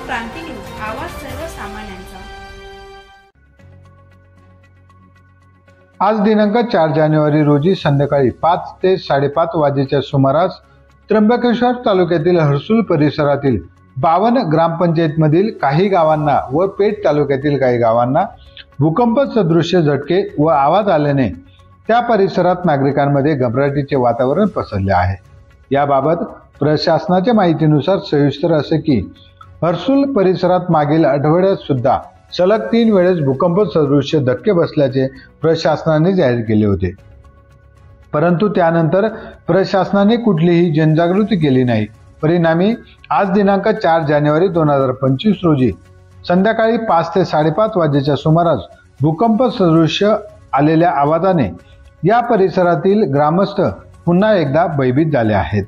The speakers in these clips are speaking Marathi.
क्रांती न्यूज, आवाज सर्वसामान्यांचा। आज दिनांक 4 जानेवारी रोजी संध्याकाळी 5 ते 5:30 वाजेच्या सुमारास त्र्यंबकेश्वर तालुक्यातील हर्सुल परिसरातील 52 ग्रामपंचायतमधील काही गावांना व पेठ तालुक्यातील काही गावांना भूकंप सदृश्य झटके व आवाज आल्याने त्या परिसरात नागरिकांमध्ये घबराटीचे वातावरण पसरले आहे। याबाबत प्रशासनाच्या माहितीनुसार सविस्तर असे की हर्सुल परिसरात मागील आठवड्यात सुद्धा सलग 3 वेळेस भूकंप सदृश्य धक्के बसल्याचे प्रशासनाने जाहीर केले होते, परंतु त्यानंतर प्रशासनाने कुठलीही जनजागृती केली नाही। परिणामी आज दिनांक 4 जानेवारी 2025 रोजी संध्याकाळी 5 ते 5:30 वाजेच्या सुमारास भूकंप सदृश्य आलेल्या आवाजाने या परिसरातील ग्रामस्थ पुन्हा एकदा भयभीत झाले आहेत।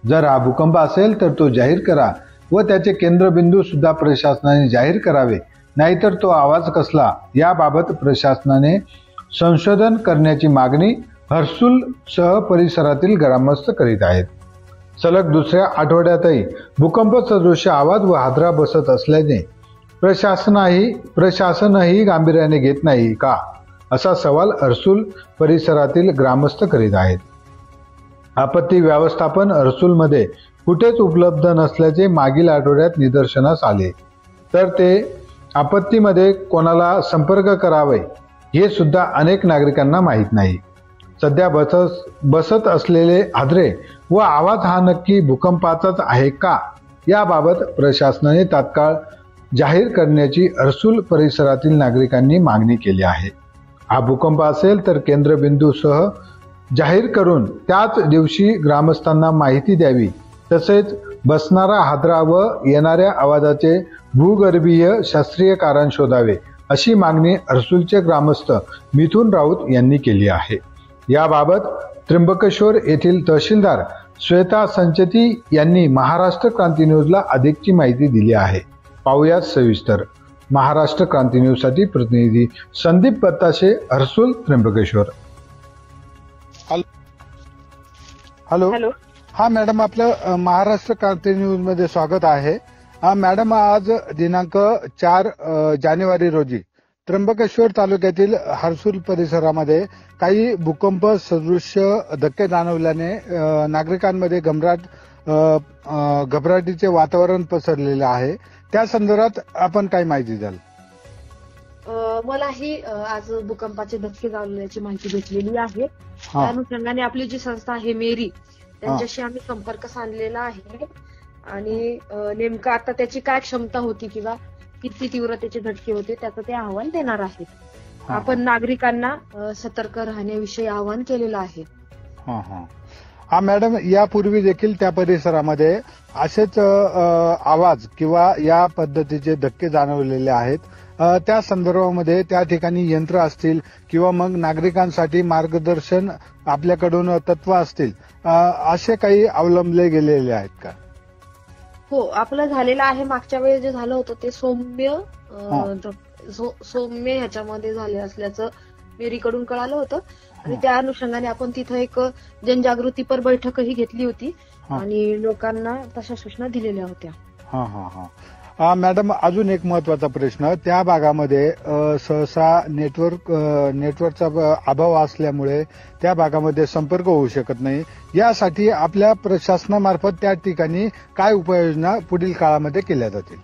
जर हा भूकंप असेल तर तो जाहीर करा व त्याचे केंद्रबिंदू सुद्धा प्रशासनाने जाहीर करावे, नाहीतर तो आवाज कसला याबाबत प्रशासनाने संशोधन करण्याची मागणी हर्सुल सह परिसरातील ग्रामस्थ करीत आहेत। सलग दुसऱ्या आठवड्यातही भूकंप सदृश्य आवाज व हादरा बसत असल्याने प्रशासनही गांभीर्याने घेत नाही का, असा सवाल हर्सुल परिसरातील ग्रामस्थ करीत आहेत। आपत्ती व्यवस्थापन हर्सुलमध्ये कुठेच उपलब्ध नसल्याचे मागील आठवड्यात निदर्शनास आले, तर ते आपत्तीमध्ये कोणाला संपर्क करावे हे सुद्धा अनेक नागरिकांना माहीत नाही। सध्या बसत असलेले हादरे व आवाज हा नक्की भूकंपाचाच आहे का याबाबत प्रशासनाने तात्काळ जाहीर करण्याची हर्सुल परिसरातील नागरिकांनी मागणी केली आहे। हा भूकंप असेल तर केंद्रबिंदूसह जाहीर करून त्याच दिवशी ग्रामस्थांना माहिती द्यावी, तसेच बसणारा हादरा व येणाऱ्या आवाजाचे भूगर्भीय शास्त्रीय कारण शोधावे, अशी मागणी हर्सुलचे ग्रामस्थ मिथुन राऊत यांनी केली आहे। याबाबत त्र्यंबकेश्वर येथील तहसीलदार श्वेता संचेती यांनी महाराष्ट्र क्रांती न्यूजला अधिकची माहिती दिली आहे। पाहूयात सविस्तर। महाराष्ट्र क्रांती न्यूज साठी प्रतिनिधी संदीप बताशे, हर्सुल, त्र्यंबकेश्वर। हॅलो। हा मॅडम, आपलं महाराष्ट्र क्रांती न्यूज मध्ये स्वागत आहे। मॅडम, आज दिनांक 4 जानेवारी रोजी त्र्यंबकेश्वर तालुक्यातील हर्सुल परिसरामध्ये काही भूकंप सदृश्य धक्के जाणवल्याने नागरिकांमध्ये घबराटीचे वातावरण पसरलेले आहे। त्या संदर्भात आपण काय माहिती द्याल? मलाही आज भूकंपाचे धक्के जाणवल्याची माहिती भेटलेली आहे। त्या अनुषंगाने आपली जी संस्था आहे मेरी, त्यांच्याशी आम्ही संपर्क साधलेला आहे आणि नेमकं आता त्याची काय क्षमता होती किंवा किती तीव्रतेचे झटके होते त्याचं ते अहवाल देणार आहेत। आपण नागरिकांना सतर्क राहण्याविषयी आवाहन केलेलं आहे। मॅडम, यापूर्वी देखील त्या परिसरामध्ये असेच आवाज किंवा या पद्धतीचे धक्के जाणवलेले आहेत। त्या संदर्भामध्ये त्या ठिकाणी यंत्र असतील किंवा मग नागरिकांसाठी मार्गदर्शन आपल्याकडून तत्व असतील, असे काही अवलंबले गेलेले आहेत का? हो, आपलं झालेलं आहे। मागच्या वेळेस जे झालं होतं ते सौम्य ह्याच्यामध्ये झाले असल्याचं मेरीकडून कळालं होतं आणि त्या अनुषंगाने आपण तिथं एक जनजागृतीपर बैठकही घेतली होती आणि लोकांना तशा सूचना दिलेल्या होत्या। मॅडम, अजून एक महत्वाचा प्रश्न, त्या भागामध्ये सहसा नेटवर्कचा अभाव असल्यामुळे त्या भागामध्ये संपर्क होऊ शकत नाही। यासाठी आपल्या प्रशासनामार्फत त्या ठिकाणी काय उपाययोजना पुढील काळामध्ये केल्या जातील?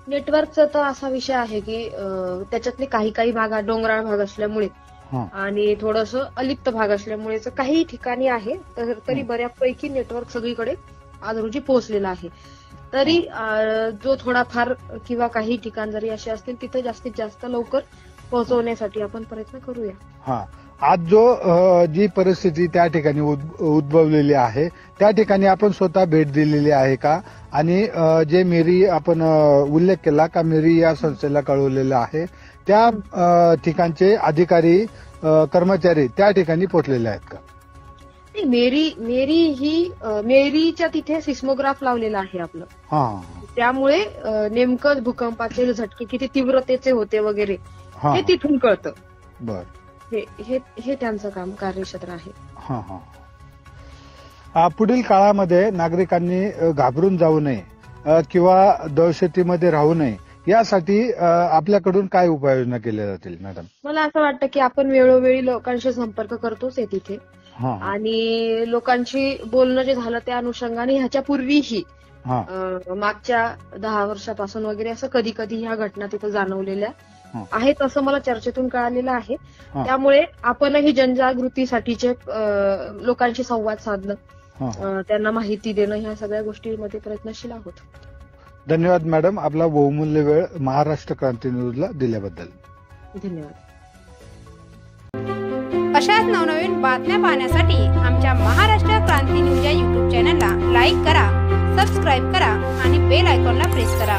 नेटवर्कचा तर असा विषय आहे की त्याच्यातले काही भाग डोंगराळ भाग असल्यामुळे आणि थोडंसं अलिप्त भाग असल्यामुळे काही ठिकाणी आहे, तरी बऱ्यापैकी नेटवर्क सगळीकडे आज रोजी पोहोचलेला आहे। तरी जो थोडाफार किंवा काही ठिकाण जरी असे असतील तिथे जास्तीत जास्त लवकर पोहोचवण्यासाठी आपण प्रयत्न करूया। आज जी परिस्थिती त्या ठिकाणी उद्भवलेली आहे त्या ठिकाणी आपण स्वतः भेट दिलेली आहे का? आणि जे मेरी आपण उल्लेख केला का मेरी या संस्थेला कळवलेलं आहे, त्या ठिकाणचे अधिकारी कर्मचारी त्या ठिकाणी पोहोचलेले आहेत का? मेरीच्या तिथे सिस्मोग्राफ लावलेला आहे आपलं, त्यामुळे नेमकं भूकंपाचे झटके किती तीव्रतेचे होते वगैरे हे तिथून कळतं। बर, हे त्यांचं काम कार्यक्षेत्र आहे। पुढील काळामध्ये नागरिकांनी घाबरून जाऊ नये किंवा दहशतीमध्ये राहू नये यासाठी आपल्याकडून काय उपाययोजना केल्या जातील मॅडम? मला असं वाटतं की आपण वेळोवेळी लोकांशी संपर्क करतोच आहे तिथे, आणि लोकांशी बोलणं जे झालं त्या अनुषंगाने ह्याच्यापूर्वीही मागच्या 10 वर्षापासून वगैरे असं कधी कधी ह्या घटना तिथं जाणवलेल्या आहेत असं मला चर्चेतून कळालेलं आहे. त्यामुळे आपणही जनजागृतीसाठीचे लोकांशी संवाद साधणं, त्यांना माहिती देणं, ह्या सगळ्या गोष्टींमध्ये प्रयत्नशील आहोत. धन्यवाद मॅडम, आपला बहुमूल्य वेळ महाराष्ट्र क्रांती न्यूजला दिल्याबद्दल. धन्यवाद. अशाच नवनवीन बातम्या पाहण्यासाठी आमच्या महाराष्ट्र क्रांती न्यूज या YouTube चॅनलला लाईक करा, सबस्क्राईब करा आणि बेल आयकॉनला प्रेस करा.